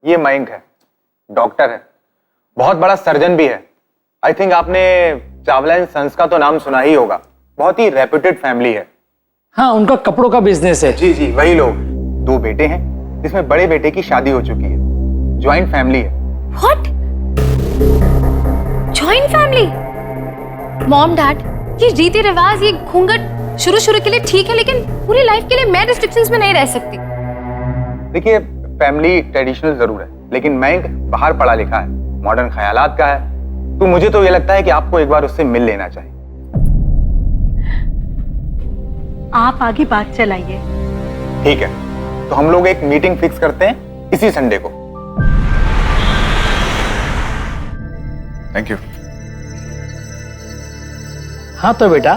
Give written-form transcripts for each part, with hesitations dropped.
ये मयंक है, डॉक्टर है, बहुत बड़ा सर्जन भी है। आई थिंक आपने चावला एंड सन्स का तो नाम सुना ही होगा, बहुत ही रेप्यूटेड फैमिली है। हाँ, उनका कपड़ों का बिजनेस है। जी जी, वही लोग। 2 बेटे हैं, जिसमें बड़े बेटे की शादी हो चुकी है। ज्वाइंट फैमिली है। What? Joint family? Mom dad, ये रीति रिवाज, ये घूंघट शुरू के लिए ठीक है, लेकिन पूरी लाइफ के लिए मैं रिस्ट्रिक्शंस में नहीं रह सकती। देखिए, फैमिली ट्रेडिशनल जरूर है, लेकिन मयंक बाहर पढ़ा लिखा है, मॉडर्न ख्यालात का है। तो मुझे तो ये लगता है कि आपको एक बार उससे मिल लेना चाहिए। आप आगे बात चलाइए। ठीक है, तो हम लोग एक मीटिंग फिक्स करते हैं इसी संडे को। Thank you. हाँ तो बेटा,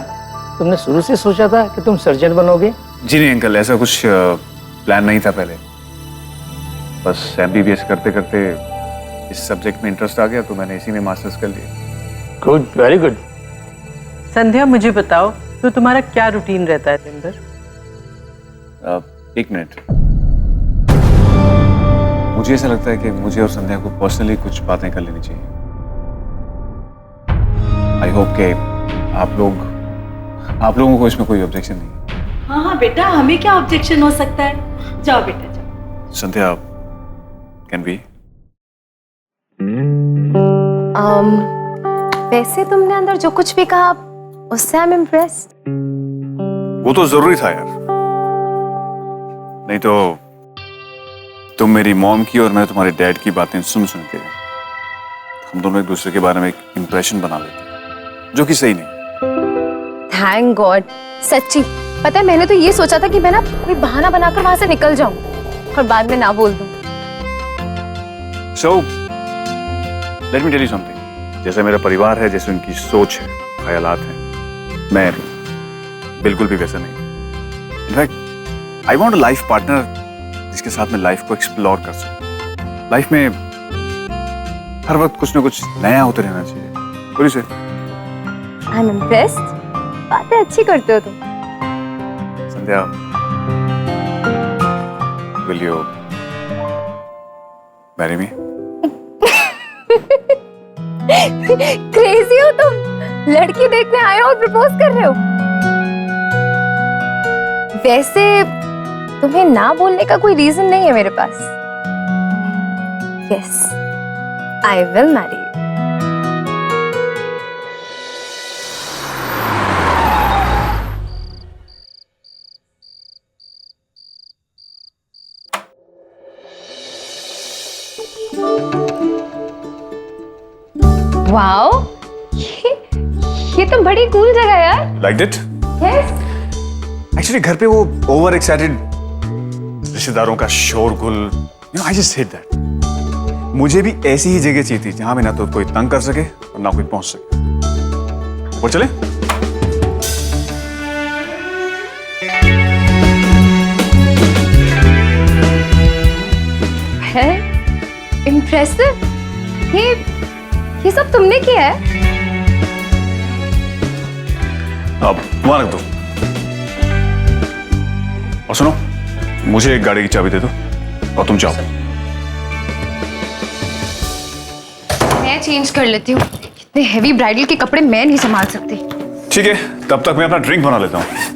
तुमने शुरू से सोचा था कि तुम सर्जन बनोगे? जी नहीं अंकल, ऐसा कुछ प्लान नहीं था पहले। बस MBBS करते करते इस सब्जेक्ट में इंटरेस्ट आ गया, तो मैंने इसी में मास्टर्स कर लिया। Good, very good. संध्या, मुझे बताओ तो तुम्हारा क्या रूटीन रहता है दिन भर? 1 मिनट। मुझे ऐसा लगता है कि मुझे और संध्या को पर्सनली कुछ बातें कर लेनी चाहिए। आई होप कि आप लोगों को इसमें कोई ऑब्जेक्शन नहीं। हाँ बेटा, हमें क्या ऑब्जेक्शन हो सकता है? जाओ बेटा जाओ। संध्या, कैन बी? वैसे तुमने अंदर जो कुछ भी कहा उससे आई एम इम्प्रेस्ड। वो तो जरूरी था यार, नहीं तो तुम मेरी मॉम की और मैं तुम्हारे डैड की बातें सुन के हम दोनों एक दूसरे के बारे में एक इंप्रेशन बना लेते, जो कि सही नहीं। Thank God. सच्ची पता है, मैंने तो ये सोचा था कि मैं ना कोई बहाना बनाकर वहां से निकल जाऊं और बाद में ना बोल दूं। So, let me tell you something. जैसे मेरा परिवार है, जैसे उनकी सोच है, ख्यालात हैं, मैं बिल्कुल भी वैसा नहीं। In fact I want a life partner जिसके साथ मैं लाइफ को एक्सप्लोर कर सकूं। लाइफ में हर वक्त कुछ ना कुछ नया होते रहना चाहिए। पूरी से आई एम इम्प्रेस्ड। बातें अच्छी करते हो तुम। संध्या, will you marry me? Crazy हो तुम, लड़की देखने आए हो और प्रपोज कर रहे हो। वैसे तुम्हें ना बोलने का कोई रीजन नहीं है मेरे पास। Yes, I will marry you. Wow, ये तो बड़ी कूल जगह है यार। Liked it? यस। एक्चुअली घर पे वो ओवर एक्साइटेड रिश्तेदारों का शोरगुल, आई जस्ट हेट दैट। मुझे भी ऐसी ही जगह चाहिए थी जहां में ना तो कोई तंग कर सके और ना कोई पहुंच सके। और चले? इम्प्रेसिव। ये सब तुमने किया है? अब वहां रख दो। और सुनो, मुझे एक गाड़ी की चाबी दे दो और तुम जाओ। मैं चेंज कर लेती हूँ, इतने हेवी ब्राइडल के कपड़े मैं नहीं संभाल सकती। ठीक है, तब तक मैं अपना ड्रिंक बना लेता हूँ।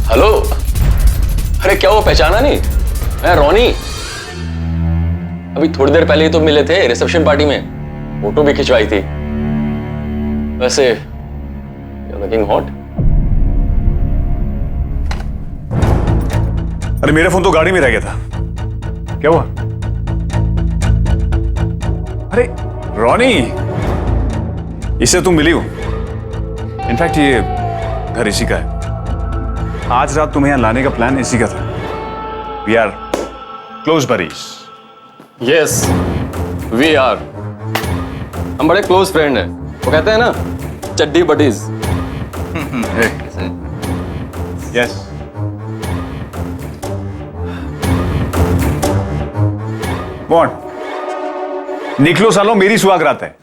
हेलो, अरे क्या वो पहचाना नहीं? मैं रॉनी। अभी थोड़ी देर पहले ही तो मिले थे रिसेप्शन पार्टी में, फोटो भी खिंचवाई थी। वैसे लुकिंग हॉट। अरे मेरा फोन तो गाड़ी में रह गया था, क्या हुआ? अरे रॉनी, इससे तुम मिली हो। इनफैक्ट ये घर इसी का है। आज रात तुम्हें यहां लाने का प्लान इसी का था। We are close buddies. Yes, we are, हम बड़े क्लोज फ्रेंड हैं। वो कहते हैं ना, चड्डी बडीज। यस। व्हाट? निकलो सालो, मेरी सुहागरात है।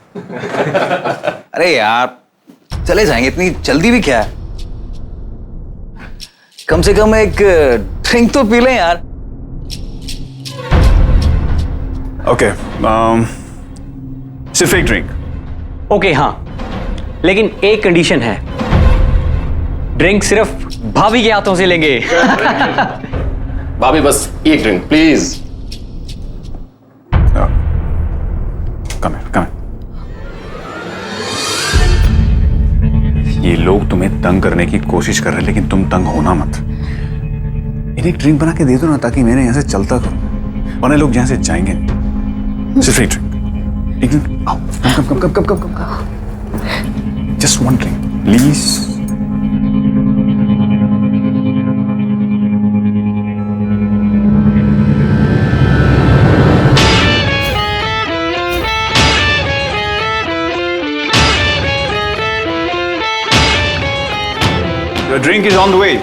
अरे यार चले जाएंगे, इतनी जल्दी भी क्या है? कम से कम एक ड्रिंक तो पी लें यार। ओके, सिर्फ एक ड्रिंक। ओके हाँ, लेकिन एक कंडीशन है, ड्रिंक सिर्फ भाभी के हाथों से लेंगे। भाभी बस एक ड्रिंक प्लीज। कम है। ये लोग तुम्हें तंग करने की कोशिश कर रहे हैं, लेकिन तुम तंग होना मत। इन्हें एक ड्रिंक बना के दे दो ना, ताकि मैंने यहां से चलता करूं, वरना लोग यहां से जाएंगे नहीं। सिर्फ एक ड्रिंक, एक ड्रिंक। आओ, come. Just one drink please. The drink is on the way.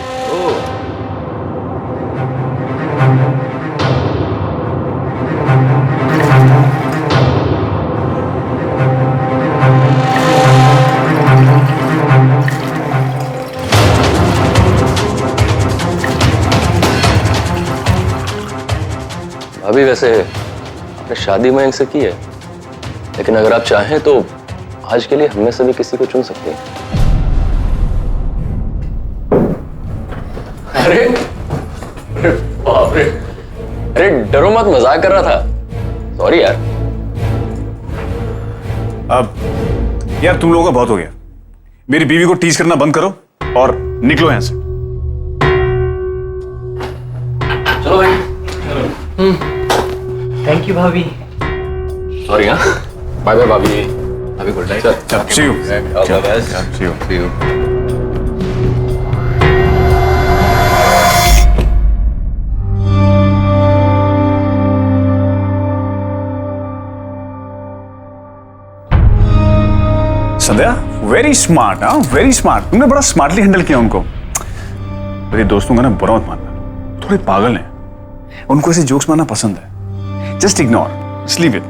भाभी वैसे आपने शादी मयंक से की है, लेकिन अगर आप चाहें तो आज के लिए हमें से भी किसी को चुन सकते हैं। अरे बाप रे, अरे डरो मत, मजाक कर रहा था। सॉरी यार। अब यार तुम लोगों का बहुत हो गया। मेरी बीवी को टीज करना बंद करो और निकलो यहां से। चलो भाई। थैंक यू भाभी। सॉरी हाँ। बाय बाय भाभी। अभी good night. See you. See you. Sandhya, very smart. हाँ, वेरी स्मार्ट। तुमने बड़ा स्मार्टली हैंडल किया उनको। मेरे दोस्तों का ना बुरा मत मानना, थोड़े पागल हैं। उनको ऐसे जोक्स मारना पसंद है। Just ignore, leave it.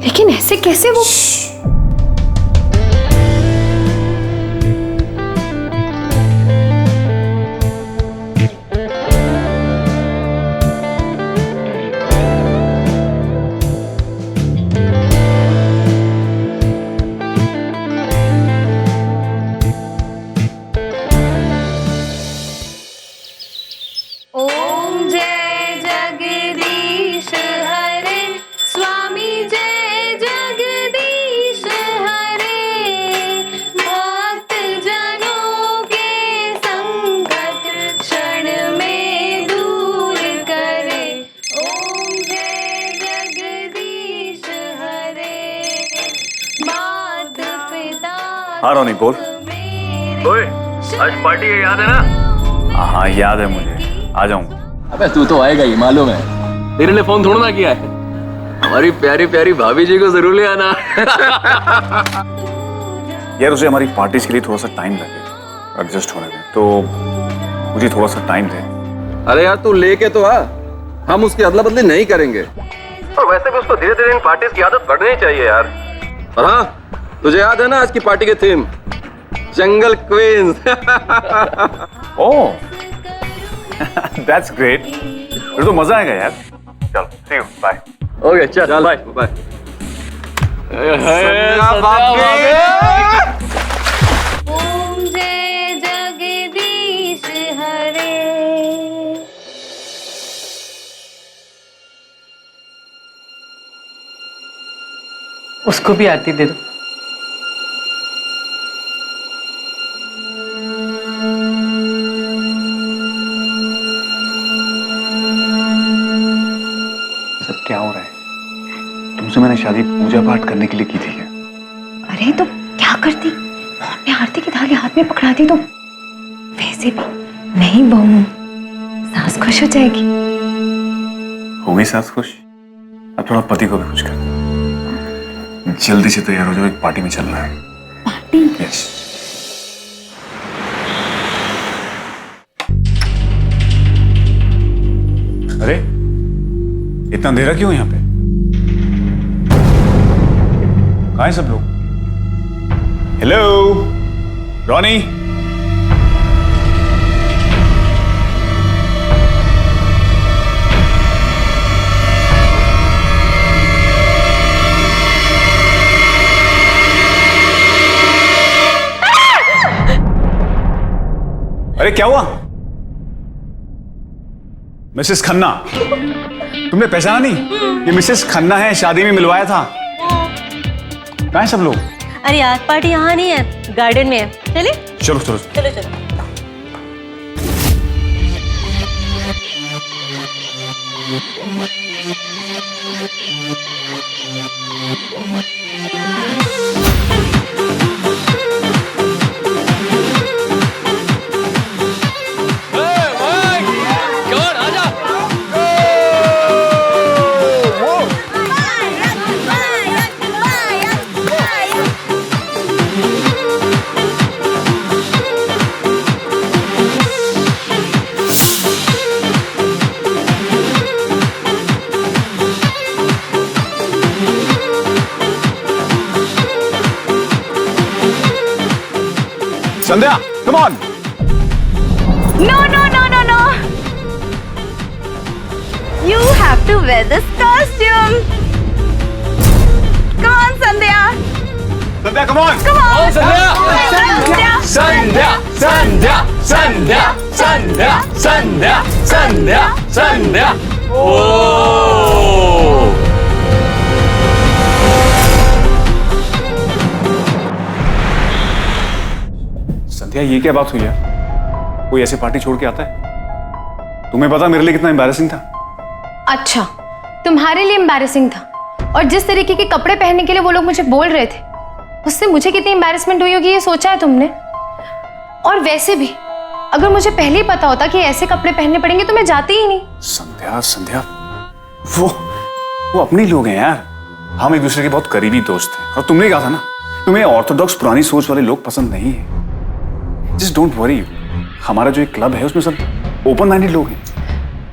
लेकिन ऐसे कैसे वो? ओम जय जगदीश हरे, स्वामी जय जगदीश हरे, भक्त जनों के संकट क्षण में दूर करे। ओम जय जगदीश हरे, मात पिता। हाँ रोनी बोल। ओए, आज पार्टी है, याद है ना? हाँ याद है मुझे, आ जाऊंगा। अबे तू तो आएगा ही, मालूम है। तेरे लिए फोन थोड़ा ना किया है। हमारी प्यारी प्यारी भाभी जी को जरूर ले आना। यार उसे हमारी पार्टीज के लिए थोड़ा सा टाइम लगेगा एडजस्ट होने में, तो मुझे थोड़ा सा टाइम दे। अरे यार तू लेके तो आ, हम उसकी अदला बदली नहीं करेंगे। और वैसे भी उसको धीरे धीरे इन पार्टीज की आदत बढ़नी चाहिए यार। और हाँ, तुझे याद है ना आज की पार्टी की theme? Jungle queens. Oh that's great. फिर तो मजा आएगा यार। चल, सी यू, बाय। ओके चल बाय बाय। ओम जय जगदीश हरे। उसको भी आरती दे दो। सब क्या हो रहा है? तुमसे मैंने शादी पूजा पाठ करने के लिए की थी क्या? अरे तो क्या करती, मैं आरती की धागे हाथ में पकड़ाती तो। वैसे भी नहीं बहू, सास खुश हो जाएगी। हो गई सास खुश? अब थोड़ा पति को भी खुश कर। जल्दी से तैयार हो जाओ, एक पार्टी में चलना है। पार्टी? यस। अरे इतना अंधेरा क्यों है यहाँ पे? कहाँ हैं सब लोग? हेलो रॉनी, अरे क्या हुआ? मिसेस खन्ना, तुमने पहचाना नहीं? ये मिसेस खन्ना है, शादी में मिलवाया था। कहाँ हैं सब लोग? अरे यार पार्टी यहाँ नहीं है, गार्डन में है। चले? चलो चलो चलो चलो। संध्या, come on! No, no, no, no, no. You have to wear this costume. Come on, Sandhya. Sandhya, come on! Come on. Sandhya! Sandhya. संध्या संध्या संध्या संध्या संध्या संध्या संध्या। ओ संध्या, ये क्या बात हुई यार? कोई ऐसे पार्टी छोड़ के आता है? तुम्हें पता मेरे लिए कितना एम्बैरेसिंग था? अच्छा, तुम्हारे लिए एम्बैरेसिंग था? और जिस तरीके के कपड़े पहनने के लिए वो लोग मुझे बोल रहे थे, उससे मुझे कितनी एम्बैरेसमेंट हुई होगी, ये सोचा है तुमने? और वैसे भी अगर मुझे पहले ही पता होता कि ऐसे कपड़े पहनने पड़ेंगे तो मैं जाती ही नहीं। संध्या संध्या, वो अपने लोग हैं यार। हम एक दूसरे के बहुत करीबी दोस्त हैं। और तुमने कहा था ना, तुम्हें ऑर्थोडॉक्स पुरानी सोच वाले लोग पसंद नहीं है। जस्ट डोंट वरी, हमारा जो एक क्लब है उसमें सब ओपन माइंडेड लोग हैं।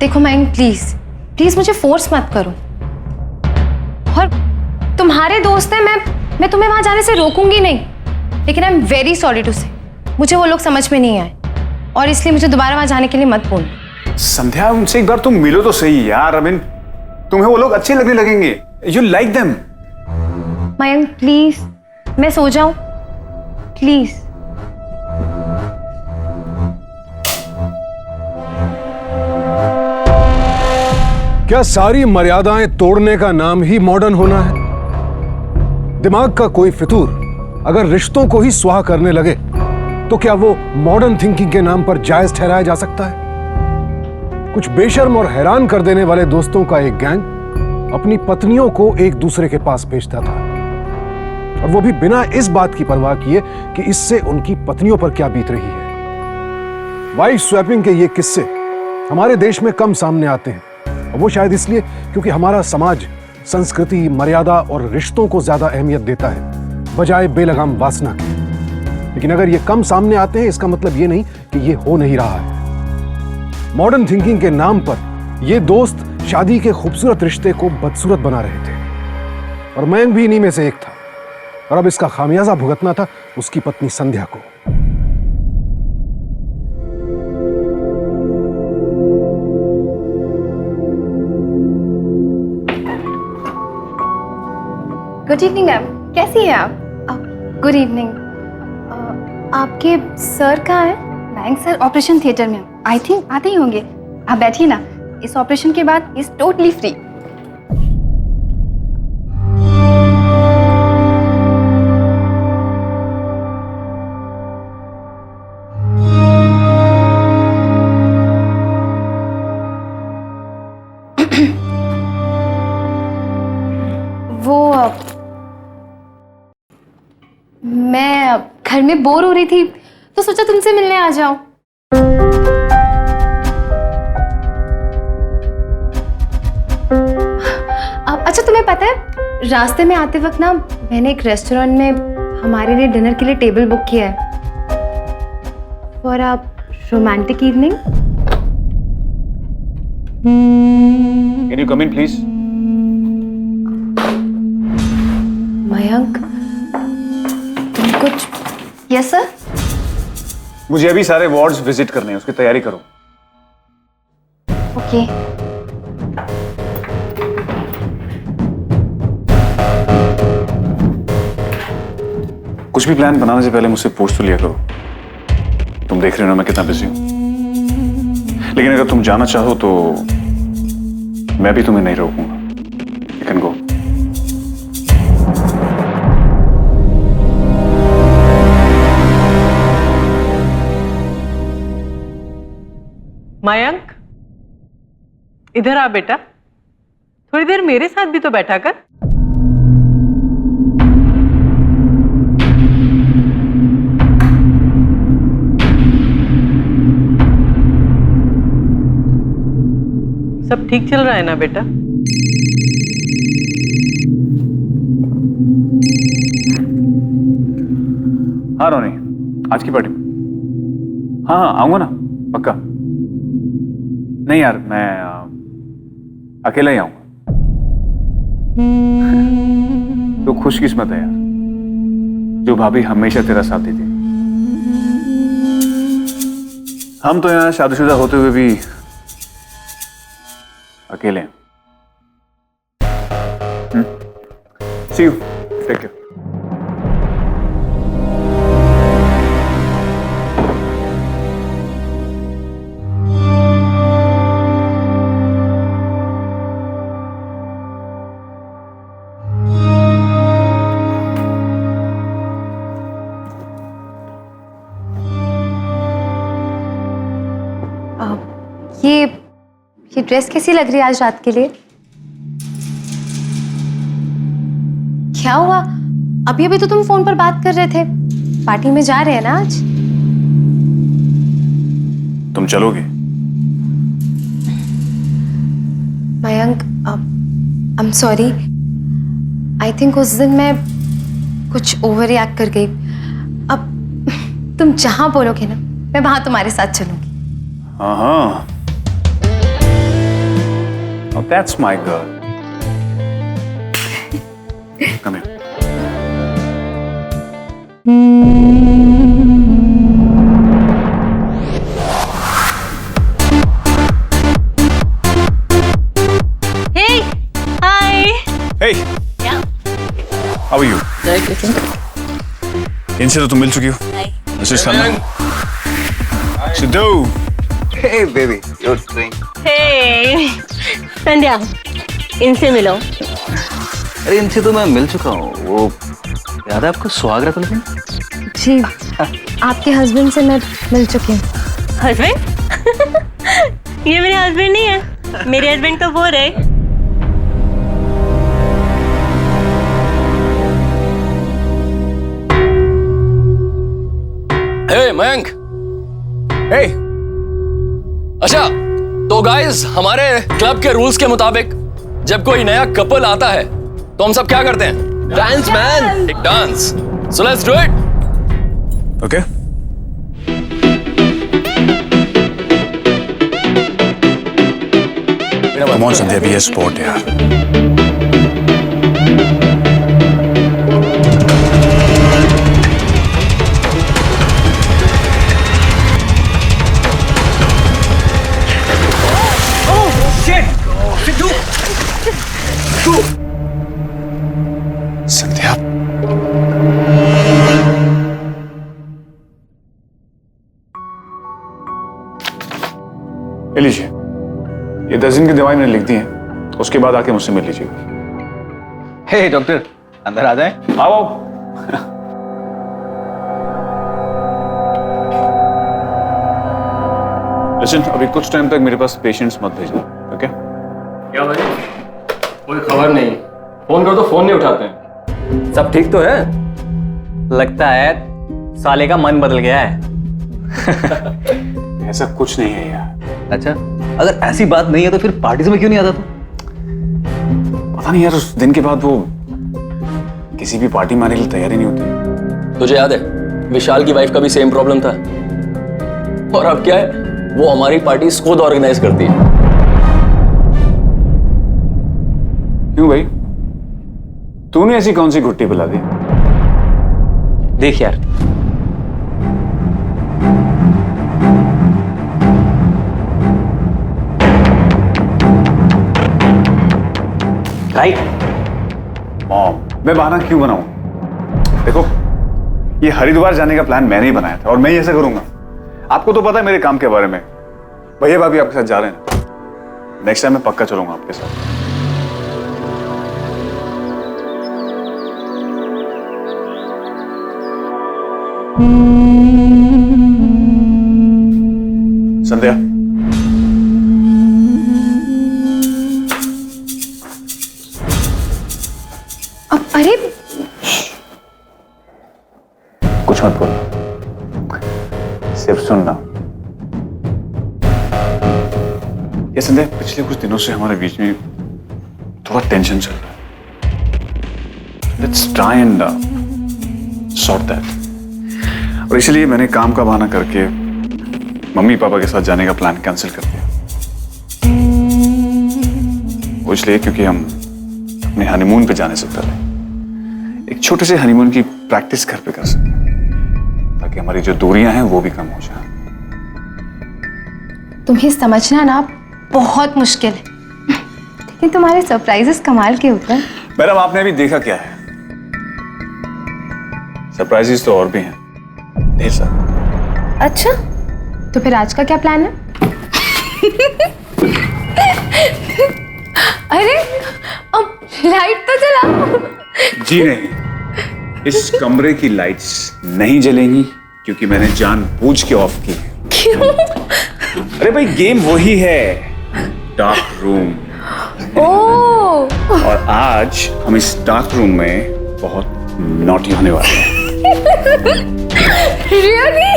देखो मयंक, प्लीज प्लीज मुझे फोर्स मत करो। और तुम्हारे दोस्त हैं, मैं तुम्हें वहां जाने से रोकूंगी नहीं, लेकिन I am very sorry to say, मुझे वो लोग समझ में नहीं आए और इसलिए मुझे दोबारा वहां जाने के लिए मत बोलो। संध्या, उनसे एक बार तुम मिलो तो सही यार। आई मीन, तुम्हें वो लोग अच्छे लगने लगेंगे। You like them. Mayank please, मैं सो जाऊं प्लीज। क्या सारी मर्यादाएं तोड़ने का नाम ही मॉडर्न होना है? दिमाग का कोई फितूर अगर रिश्तों को ही स्वाह करने लगे तो क्या वो मॉडर्न थिंकिंग के नाम पर जायज ठहराया जा सकता है? कुछ बेशर्म और हैरान कर देने वाले दोस्तों का एक गैंग अपनी पत्नियों को एक दूसरे के पास भेजता था, और वो भी बिना इस बात की परवाह किए कि इससे उनकी पत्नियों पर क्या बीत रही है। वाइफ स्वैपिंग के ये किस्से हमारे देश में कम सामने आते हैं, और वो शायद इसलिए क्योंकि हमारा समाज संस्कृति, मर्यादा और रिश्तों को ज्यादा अहमियत देता है बजाय बेलगाम वासना के। लेकिन अगर ये कम सामने आते हैं, इसका मतलब ये नहीं कि ये हो नहीं रहा है। मॉडर्न थिंकिंग के नाम पर ये दोस्त शादी के खूबसूरत रिश्ते को बदसूरत बना रहे थे, और मयंक भी इन्हीं में से एक था, और अब इसका खामियाजा भुगतना था उसकी पत्नी संध्या को। गुड इवनिंग मैम, कैसी हैं आप? Good evening. आपके सर कहाँ हैं? बैंक सर ऑपरेशन थिएटर में, आई थिंक आते ही होंगे। आप बैठिए ना, इस ऑपरेशन के बाद इज टोटली फ्री। मैं घर में बोर हो रही थी तो सोचा तुमसे मिलने आ जाऊं। अच्छा, तुम्हें पता है रास्ते में आते वक्त ना मैंने एक रेस्टोरेंट में हमारे लिए डिनर के लिए टेबल बुक किया है for a romantic evening. Can you come in please? Mayank, तुम कुछ? Yes sir. मुझे अभी सारे वार्ड्स विजिट करने हैं, उसकी तैयारी करो। ओके। कुछ भी प्लान बनाने से पहले मुझसे पूछ तो लिया करो। तुम देख रहे हो ना मैं कितना बिजी हूं, लेकिन अगर तुम जाना चाहो तो मैं भी तुम्हें नहीं रोकूंगा। You can go. मयंक, इधर आ बेटा, थोड़ी देर मेरे साथ भी तो बैठा कर। सब ठीक चल रहा है ना बेटा? हाँ रोनी, आज की पार्टी में? हाँ हाँ आऊंगा ना, पक्का। नहीं यार, मैं अकेला ही आऊंगा। तो खुशकिस्मत है यार, जो भाभी हमेशा तेरा साथ देती है। हम तो यहाँ शादीशुदा होते हुए भी अकेले हैं। See you. Take care. ये ड्रेस कैसी लग रही है आज रात के लिए? क्या हुआ? अभी अभी तो तुम फोन पर बात कर रहे थे। पार्टी में जा रहे हैं ना आज? तुम चलोगे? Mayank, I am sorry. I think उस दिन मैं कुछ ओवर रिएक्ट कर गई। अब तुम जहां बोलोगे ना, मैं वहां तुम्हारे साथ चलूंगी। हाँ, oh, that's my girl. Come here. Hey, hi. Hey. Yeah. How are you? Good. इनसे तो तुम मिल चुकी हो। Hi. This is Sanna. Sidhu. Hey baby, you're doing? Hey, संध्या, इनसे मिलो। अरे इनसे तो मैं मिल चुका हूँ। वो याद है आपको सुहागरात वाले दिन? जी, आपके हस्बैंड से मैं मिल चुकी हूँ। हस्बैंड? ये मेरे हस्बैंड नहीं है। मेरे हस्बैंड तो वो रहे। हे मयंक। Hey. अच्छा, तो गाइस हमारे क्लब के रूल्स के मुताबिक जब कोई नया कपल आता है तो हम सब क्या करते हैं? डांस मैन, एक dance. So let's do it. Okay. Come on Sandhya, be a sport यार। संध्या, ये लीजिए, ये 10 दिन की दवाई मैंने लिख दी है, उसके बाद आके मुझसे मिल लीजिएगा। हे डॉक्टर, अंदर आ जाए। आओ आओ। लिसन, अभी कुछ टाइम तक मेरे पास पेशेंट्स मत भेजना, ओके? क्या भाई? कोई खबर नहीं। फोन करो तो फोन नहीं उठाते हैं। सब ठीक तो है? लगता है साले का मन बदल गया है। ऐसा कुछ नहीं है यार। अच्छा, अगर ऐसी बात नहीं है तो फिर पार्टी में क्यों नहीं आता तू? पता नहीं यार, उस दिन के बाद वो किसी भी पार्टी में आने के लिए तैयार ही नहीं होती। तुझे याद है विशाल की वाइफ का भी सेम प्रॉब्लम था, और अब क्या है, वो हमारी पार्टी खुद ऑर्गेनाइज करती है। क्यों भाई, तूने ऐसी कौन सी घुट्टी पिला दी? देख यार, राइट मॉम, मैं बहाना क्यों बनाऊं? देखो, ये हरिद्वार जाने का प्लान मैंने ही बनाया था और मैं ही ऐसा करूंगा। आपको तो पता है मेरे काम के बारे में। भैया भाभी आपके साथ जा रहे हैं, नेक्स्ट टाइम मैं पक्का चलूंगा आपके साथ। संध्या, अब अरे कुछ मत बोल, सिर्फ सुनना। ये संध्या, पिछले कुछ दिनों से हमारे बीच में थोड़ा टेंशन चल रहा है। Let's try and sort that. और इसलिए मैंने काम का बहाना करके मम्मी पापा के साथ जाने का प्लान कैंसिल कर दिया। वो इसलिए क्योंकि हम अपने हनीमून पे जाने से पहले एक छोटे से हनीमून की प्रैक्टिस घर पे कर सकें, ताकि हमारी जो दूरियां हैं वो भी कम हो जाए। तुम्हें समझना ना बहुत मुश्किल है, लेकिन तुम्हारे सरप्राइजेस कमाल के होते हैं। मैडम, आपने अभी देखा क्या है? सरप्राइजेस तो और भी हैं, ढेर सारे। अच्छा, तो फिर आज का क्या प्लान है? अरे अब लाइट तो जलाओ। जी नहीं, इस कमरे की लाइट्स नहीं जलेंगी क्योंकि मैंने जानबूझ के ऑफ की। क्यों? अरे भाई, गेम वही है, डार्क रूम। ओह, और आज हम इस डार्क रूम में बहुत नॉटी होने वाले हैं। रियली?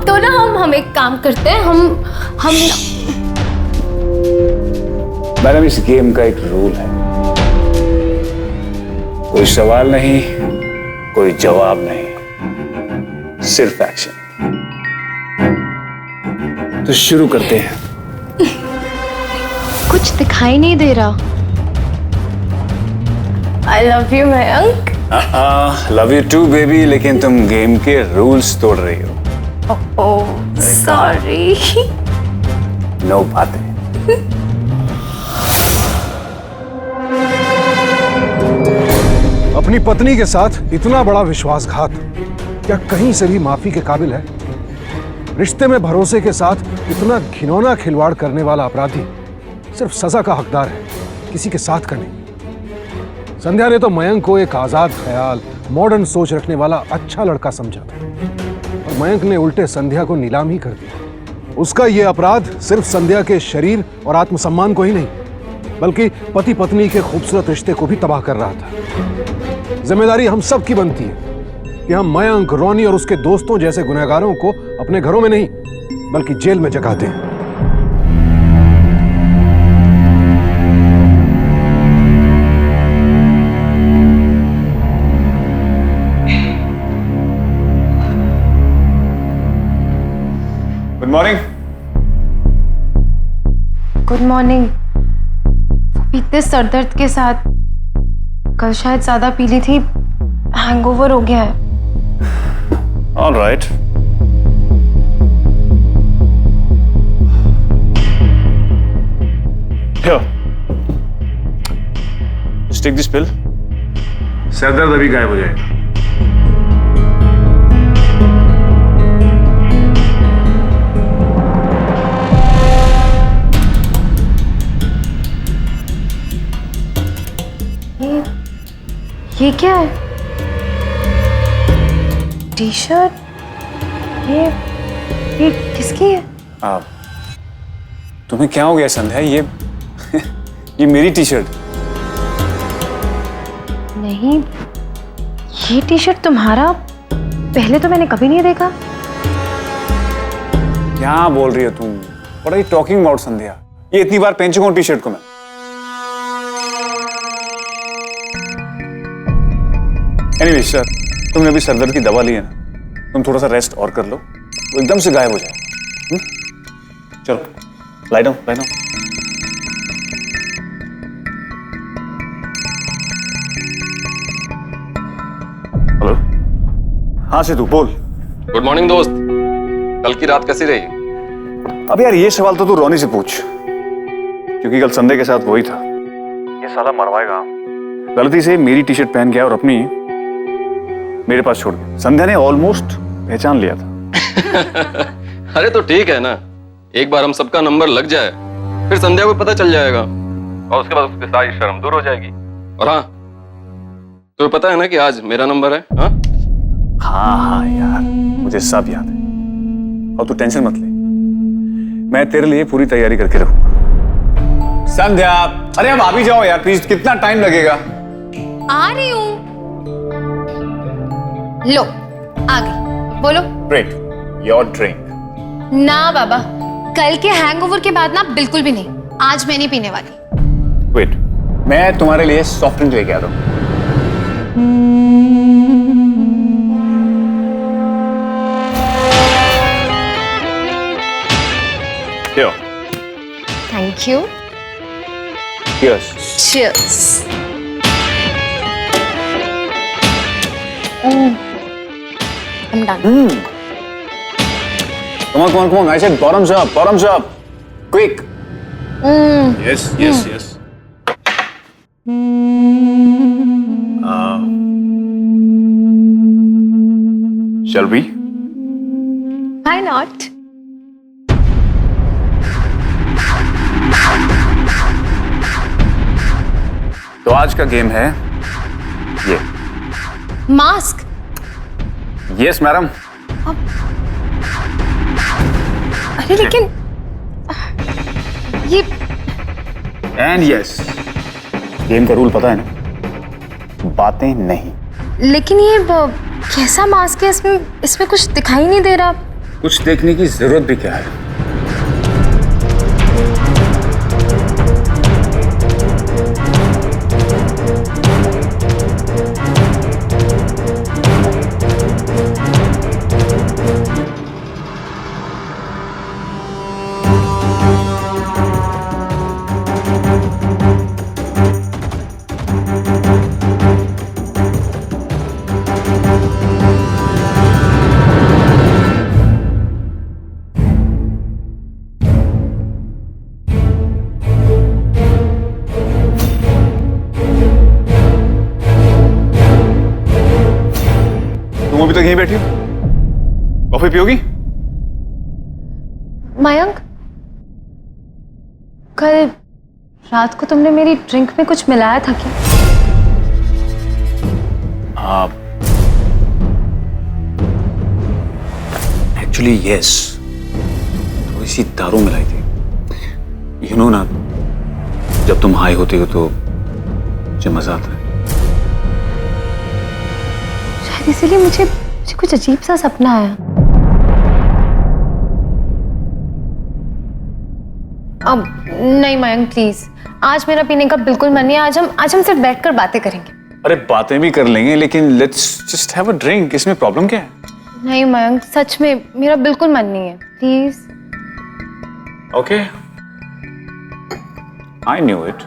तो ना हम एक काम करते हैं, हम मैडम, इस गेम का एक रूल है, कोई सवाल नहीं, कोई जवाब नहीं, सिर्फ एक्शन। तो शुरू करते हैं। कुछ दिखाई नहीं दे रहा। I love you Mayank. Love you too baby, लेकिन तुम गेम के रूल्स तोड़ रही हो। Oh sorry. नो बातें। अपनी पत्नी के साथ इतना बड़ा विश्वासघात क्या कहीं से भी माफी के काबिल है? रिश्ते में भरोसे के साथ इतना घिनौना खिलवाड़ करने वाला अपराधी सिर्फ सजा का हकदार है, किसी के साथ का नहीं। संध्या ने तो मयंक को एक आजाद ख्याल, मॉडर्न सोच रखने वाला अच्छा लड़का समझा था, और मयंक ने उल्टे संध्या को नीलाम ही कर दिया। उसका यह अपराध सिर्फ संध्या के शरीर और आत्मसम्मान को ही नहीं, बल्कि पति पत्नी के खूबसूरत रिश्ते को भी तबाह कर रहा था। जिम्मेदारी हम सब की बनती है कि हम मयंक, रोनी और उसके दोस्तों जैसे गुनहगारों को अपने घरों में नहीं बल्कि जेल में जगा दें। Good morning. Good morning. बीते सरदर्द के साथ कल शायद ज्यादा पी ली थी, हैंगओवर हो गया है। All right. Here. Just take this pill. Sir दर्द अभी गायब हो जाएगा। ये क्या है? T shirt? ये किसकी है? तुम्हें क्या हो गया संध्या? ये ये मेरी टी शर्ट। नहीं, ये टी शर्ट तुम्हारा? पहले तो मैंने कभी नहीं देखा। क्या बोल रही हो तुम? What are you talking about संध्या? ये इतनी बार पहन चुका हूं टी शर्ट को मैं। एनीवे सर, तुमने अभी सरदर्द की दवा ली है ना, तुम थोड़ा सा रेस्ट और कर लो, वो एकदम से गायब हो जाएगा। चलो lie down, lie down. Hello, हाँ सिद्धू बोल। गुड मॉर्निंग दोस्त, कल की रात कैसी रही? अब यार ये सवाल तो तू रोनी से पूछ, क्योंकि कल संडे के साथ वही था। ये साला मरवाएगा। गलती से मेरी टी शर्ट पहन गया और अपनी मेरे पास छोड़ दिया। संध्या ने ऑलमोस्ट पहचान लिया था। अरे तो ठीक है ना, एक बार हम सबका नंबर लग जाए, फिर संध्या को पता चल जाएगा और उसके बाद उसकी सारी शर्म दूर हो जाएगी। और हाँ, तुम्हें पता है ना कि आज मेरा नंबर है? हाँ हाँ यार, मुझे सब याद है। और तू टेंशन मत ले, मैं तेरे लिए पूरी तैयारी करके रखूंगा। संध्या, अरे अब आ भी जाओ यार प्लीज, कितना टाइम लगेगा? आ रही हूँ। लो आ गई, बोलो। Great, your drink. ना बाबा, कल के हैंगओवर के बाद ना बिल्कुल भी नहीं, आज मैं नहीं पीने वाली। वेट, मैं तुम्हारे लिए सॉफ्ट ड्रिंक लेके आता हूँ। Here. Thank you. Cheers. Cheers. I'm done. Come on, come on, come on. I said bottoms up, bottoms up. Quick. Yes, yes, yes. Shall we? Why not? तो आज का गेम है ये। मास्क। Yes madam. अरे लेकिन ये and yes, game का rule पता है ना, बातें नहीं। लेकिन ये कैसा मास्क है? इसमें कुछ दिखाई नहीं दे रहा। कुछ देखने की जरूरत भी क्या है? तुम अभी तक यहीं बैठी हो? कॉफी पियोगी? मयंक, कल रात को तुमने मेरी ड्रिंक में कुछ मिलाया था क्या? एक्चुअली यस, थोड़ी सी दारू मिलाई थी। यू नो ना, जब तुम हाई होते हो तो मुझे मजा आता है। शायद इसीलिए मुझे कुछ अजीब सा सपना आया। अब नहीं मयंक प्लीज, आज मेरा पीने का बिल्कुल मन नहीं है। आज हम सिर्फ बैठकर बातें करेंगे। अरे बातें भी कर लेंगे, लेकिन let's just have a drink. इसमें प्रॉब्लम क्या है? नहीं मयंक, सच में मेरा बिल्कुल मन नहीं है, please. Okay, I knew it,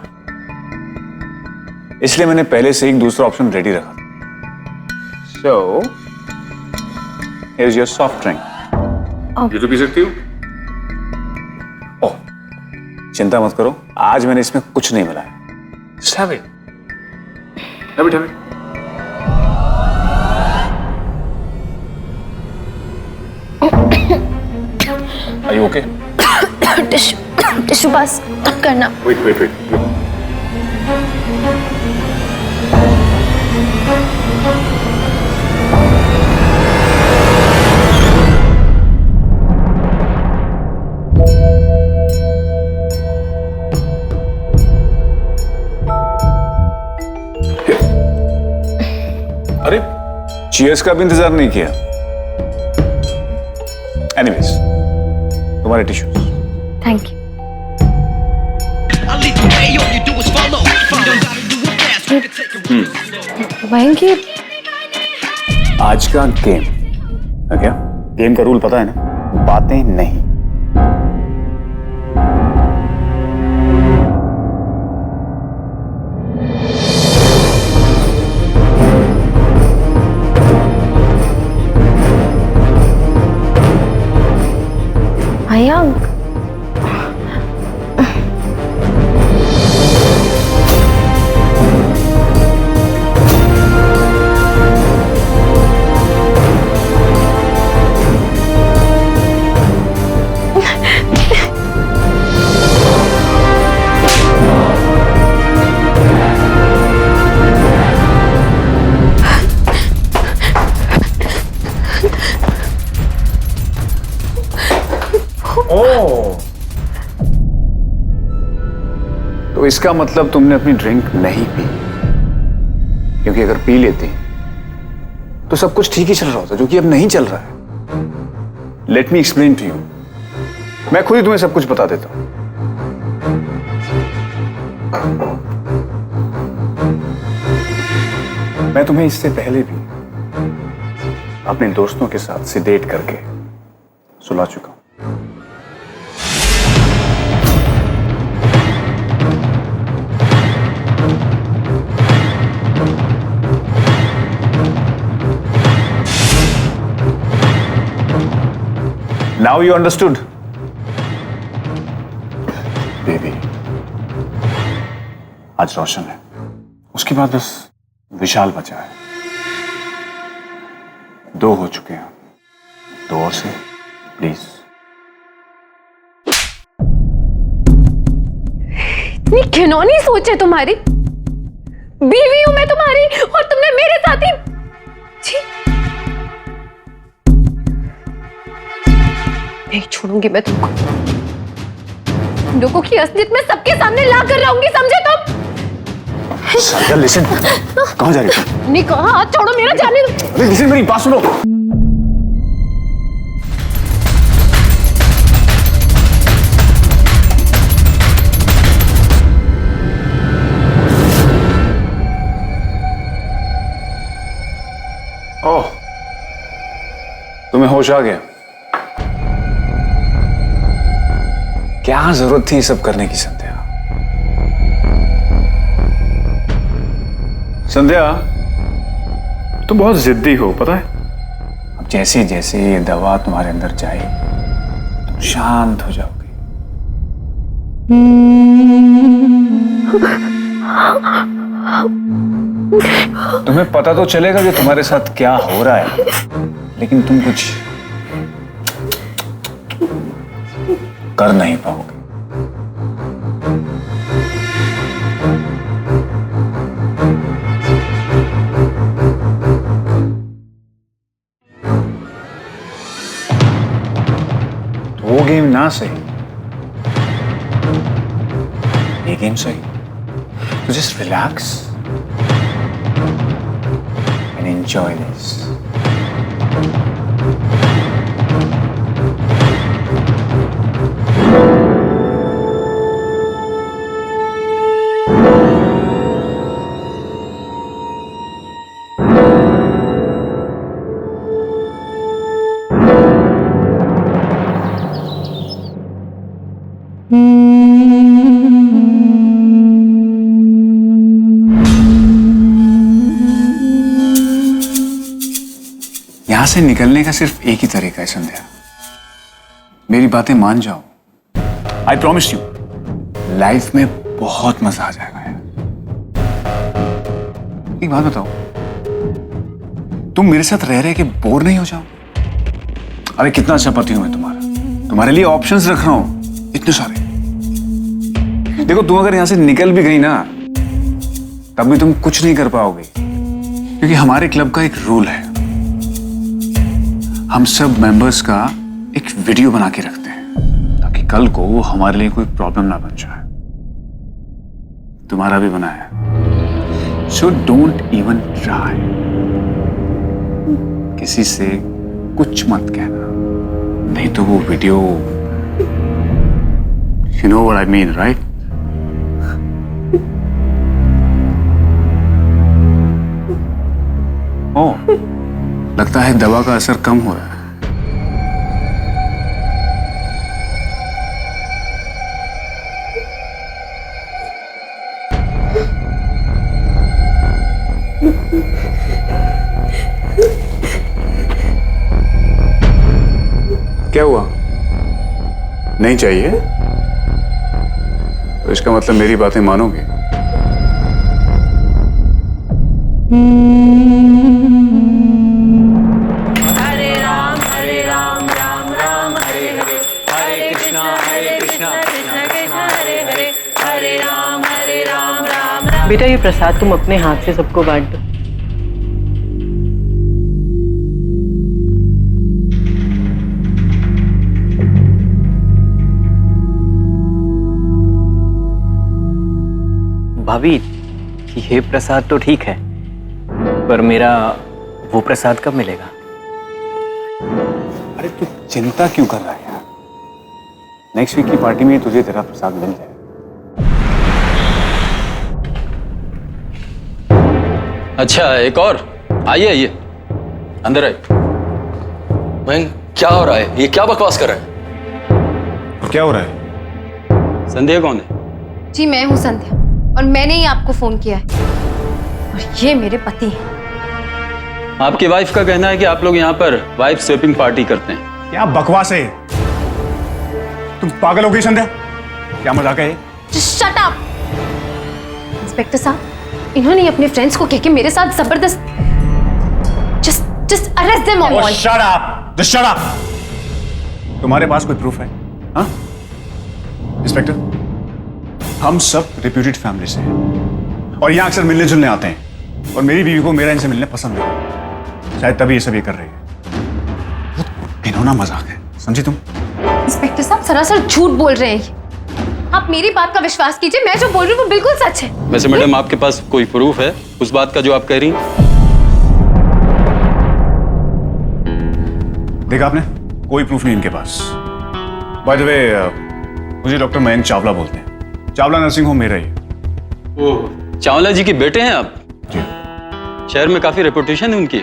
इसलिए मैंने पहले से एक दूसरा ऑप्शन रेडी रखा था। So, here's your soft drink. ये तो पी सकती हो। ओह, चिंता मत करो, आज मैंने इसमें कुछ नहीं मिलाया। Just have it. Have it, have it. Are you okay? Tissue pass करना। Wait, wait, wait. अरे चीयर्स का भी इंतजार नहीं किया। एनीवेज, तुम्हारे टिश्यूज। Thank you. मयंक, आज का गेम क्या? गेम का रूल पता है ना? बातें नहीं। मयंक, तो इसका मतलब तुमने अपनी ड्रिंक नहीं पी, क्योंकि अगर पी लेती तो सब कुछ ठीक ही चल रहा होता, जो कि अब नहीं चल रहा है। Let me explain to you. मैं खुद ही तुम्हें सब कुछ बता देता हूं। मैं तुम्हें इससे पहले भी अपने दोस्तों के साथ सेडेट करके सुला चुका हूं। Now you understood, baby. आज रोशन है, उसके बाद बस विशाल बचा है। 2 हो चुके हैं, 2 और से प्लीज। इतनी घिनौनी सोच है तुम्हारी। बीवी हूं मैं तुम्हारी और तुमने मेरे साथ ही। छी, नहीं छोड़ूंगी मैं तुमको। लोगों की असलियत में सबके सामने ला कर रहूंगी, समझे तुम? संध्या, लिसन। कहां जा रही हो? नहीं कहा, हाथ छोड़ो मेरा, जाने दो। अरे लिसन, मेरी बात सुनो। ओह, तुम्हें होश आ गया? क्या जरूरत थी सब करने की संध्या? संध्या, तुम बहुत जिद्दी हो, पता है? अब जैसे जैसे ये दवा तुम्हारे अंदर जाए तुम शांत हो जाओगे। तुम्हें पता तो चलेगा कि तुम्हारे साथ क्या हो रहा है, लेकिन तुम कुछ कर नहीं पाओगे। तो वो गेम ना सही, ये गेम सही। तो just relax and enjoy this. यहां से निकलने का सिर्फ एक ही तरीका है संध्या, मेरी बातें मान जाओ। आई प्रॉमिस यू, लाइफ में बहुत मजा आ जाएगा यार। एक बात बताओ, तुम मेरे साथ रह रहे के बोर नहीं हो जाओ? अरे कितना अच्छा पति हूं मैं तुम्हारा, तुम्हारे लिए ऑप्शंस रख रहा हूं इतने सारे। देखो, तुम अगर यहां से निकल भी गई ना, तब भी तुम कुछ नहीं कर पाओगे, क्योंकि हमारे क्लब का एक रूल है, हम सब मेंबर्स का एक वीडियो बना के रखते हैं, ताकि कल को हमारे लिए कोई प्रॉब्लम ना बन जाए। तुम्हारा भी बना है, सो डोंट इवन ट्राई। किसी से कुछ मत कहना, नहीं तो वो video, you know what I mean, right? Oh, लगता है दवा का असर कम हो रहा है। क्या हुआ? नहीं चाहिए? तो इसका मतलब मेरी बातें मानोगे? हरे राम राम राम हरे हरे, हरे कृष्णा कृष्णा कृष्णा हरे हरे, हरे राम राम। बेटा ये प्रसाद तुम अपने हाथ से सबको बांट दो। भाभी, ये प्रसाद तो ठीक है, पर मेरा वो प्रसाद कब मिलेगा? अरे तू चिंता क्यों कर रहा है यार? नेक्स्ट वीक की पार्टी में तुझे तेरा प्रसाद मिल जाएगा। अच्छा, एक और। आइए आइए, अंदर आइए। मयंक, क्या हो रहा है? ये क्या बकवास कर रहा है? क्या हो रहा है? संध्या कौन है? जी मैं हूँ संध्या, और मैंने ही आपको फोन किया है, और ये मेरे पति हैं। आपकी वाइफ का कहना है कि आप लोग यहाँ पर वाइफ स्वेपिंग पार्टी करते हैं। क्या बकवास है? तुम पागल हो गई संध्या? क्या मजाक है? Shut up! इंस्पेक्टर साहब, इन्होंने अपने फ्रेंड्स को कह के मेरे साथ जबरदस्त just arrest them all. Shut up! Just shut up! तुम्हारे पास कोई प्रूफ है? हाँ? इंस्पेक्टर, हम सब रिप्यूटेड फैमिली से हैं और यहाँ अक्सर मिलने जुलने आते हैं, और मेरी बीवी को मेरा इनसे मिलने पसंद है। शायद तभी ये सब ये कर रही है। इन्होंने मजाक है, समझी तुम? इंस्पेक्टर साहब सरासर झूठ बोल रहे हैं। आप मेरी बात का विश्वास कीजिए, मैं जो बोल रही हूँ वो बिल्कुल सच है। वैसे मैडम, आपके पास कोई प्रूफ है उस बात का जो आप कह रही हैं? देखा आपने, कोई प्रूफ नहीं इनके पास। बाय द वे, मुझे डॉक्टर मयंक चावला बोलते हैं। चावला नर्सिंग होम मेरा ही। ओह, चावला जी के बेटे हैं आप? जी। शहर में काफी रेपुटेशन है उनकी।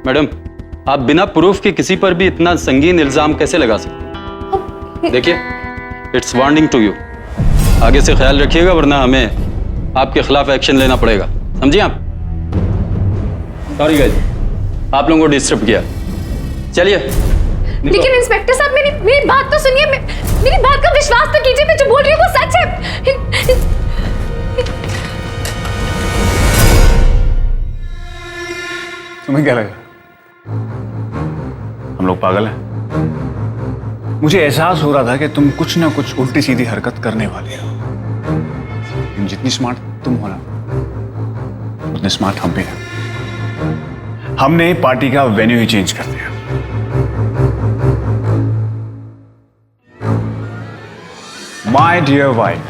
मैडम, आप बिना प्रूफ के किसी पर भी इतना संगीन इल्जाम कैसे लगा सकते? देखिए, इट्स वार्निंग टू यू। आगे से ख्याल रखिएगा, वरना हमें आपके खिलाफ एक्शन लेना पड़ेगा। समझिए आप? सॉरी गाइस, आप लोगों को डिस्टर्ब किया। चलिए। लेकिन इंस्पेक्टर साहब, मेरी बात तो सुनिए, मेरी बात का विश्वास तो कीजिए, मैं जो बोल रही हूँ वो सच है। तुम्हें क्या लगा हम लोग पागल हैं? मुझे एहसास हो रहा था कि तुम कुछ ना कुछ उल्टी सीधी हरकत करने वाले हो। लेकिन जितनी स्मार्ट तुम हो ना, उतने स्मार्ट हम भी हैं। हमने पार्टी का वेन्यू ही चेंज कर दिया। माय डियर वाइफ,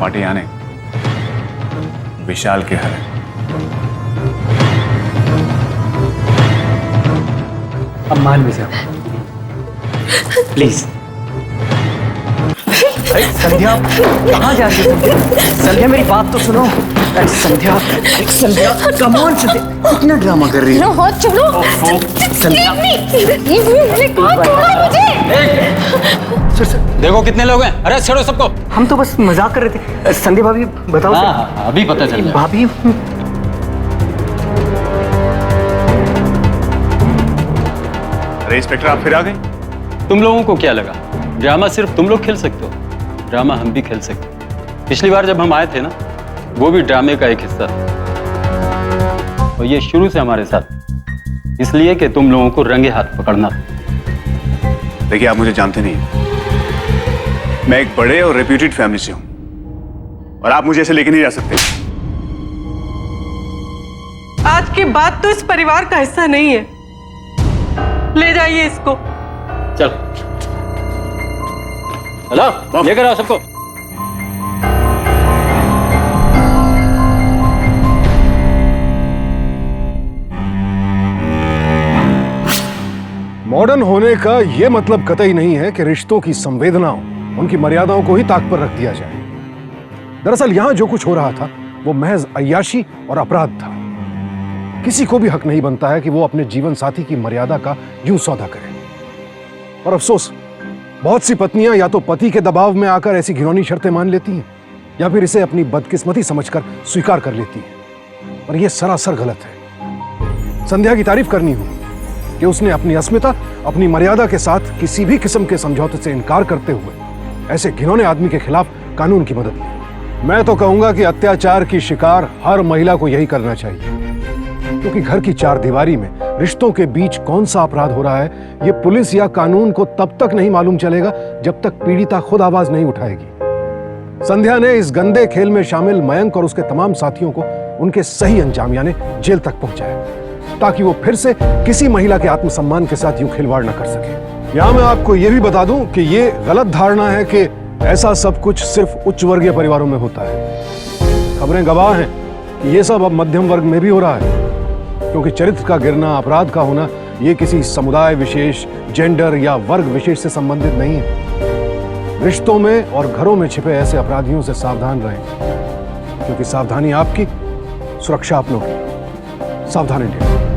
पार्टी आने विशाल के घर है। अब मान भी जाओ प्लीज। अरे संध्या, कहाँ जा रही हो? संध्या मेरी बात तो सुनो। अरे संध्या, कम ऑन संध्या, कितना ड्रामा कर रही है? चलो। संध्या, देखो कितने लोग हैं, अरेस्ट करो सबको। हम तो बस मजाक कर रहे थे। संध्या भाभी बताओ। हाँ, अभी पता चल गया। भाभी, अरे इंस्पेक्टर, आप फिर आ गए? तुम लोगों को क्या लगा ड्रामा सिर्फ तुम लोग खेल सकते हो? ड्रामा हम भी खेल सकते हैं। पिछली बार जब हम आए थे ना, वो भी ड्रामे का एक हिस्सा था, और ये शुरू से हमारे साथ, इसलिए कि तुम लोगों को रंगे हाथ पकड़ना। देखिए, आप मुझे जानते नहीं, मैं एक बड़े और रेप्यूटेड फैमिली से हूं, और आप मुझे ऐसे लेके नहीं जा सकते। आज के बाद तो इस परिवार का हिस्सा नहीं है। ले जाइए इसको। चल, हेलो, लेकर आओ सबको। मॉडर्न होने का यह मतलब कतई नहीं है कि रिश्तों की संवेदनाओं, उनकी मर्यादाओं को ही ताक पर रख दिया जाए। दरअसल यहां जो कुछ हो रहा था वो महज अय्याशी और अपराध था। किसी को भी हक नहीं बनता है कि वो अपने जीवन साथी की मर्यादा का यूं सौदा करे। और अफसोस, बहुत सी पत्नियां या तो पति के दबाव में आकर ऐसी घिनौनी शर्तें मान लेती हैं या फिर इसे अपनी बदकिस्मती समझकर स्वीकार कर लेती हैं। पर यह सरासर गलत है। संध्या की तारीफ करनी होगी कि उसने अपनी अस्मिता, अपनी मर्यादा के साथ किसी भी किस्म के समझौते से इनकार करते हुए ऐसे घिनौने आदमी के खिलाफ कानून की मदद ली। मैं तो कहूंगा कि अत्याचार की शिकार हर महिला को यही करना चाहिए, क्योंकि घर की चार दीवारी में रिश्तों के बीच कौन सा अपराध हो रहा है, यह पुलिस या कानून को तब तक नहीं मालूम चलेगा जब तक पीड़िता खुद आवाज नहीं उठाएगी। संध्या ने इस गंदे खेल में शामिल मयंक और उसके तमाम साथियों को उनके सही अंजाम यानी जेल तक पहुंचाया, ताकि वो फिर से किसी महिला के आत्मसम्मान के साथ यूं खिलवाड़ न कर सके। यहां मैं आपको यह भी बता दूं कि यह गलत धारणा है कि ऐसा सब कुछ सिर्फ उच्च वर्गीय परिवारों में होता है। खबरें गवाह हैं कि यह सब अब मध्यम वर्ग में भी हो रहा है, क्योंकि चरित्र का गिरना, अपराध का होना, यह किसी समुदाय विशेष, जेंडर या वर्ग विशेष से संबंधित नहीं है। रिश्तों में और घरों में छिपे ऐसे अपराधियों से सावधान रहें, क्योंकि सावधानी आपकी, सुरक्षा अपनों की। सावधान इंडिया।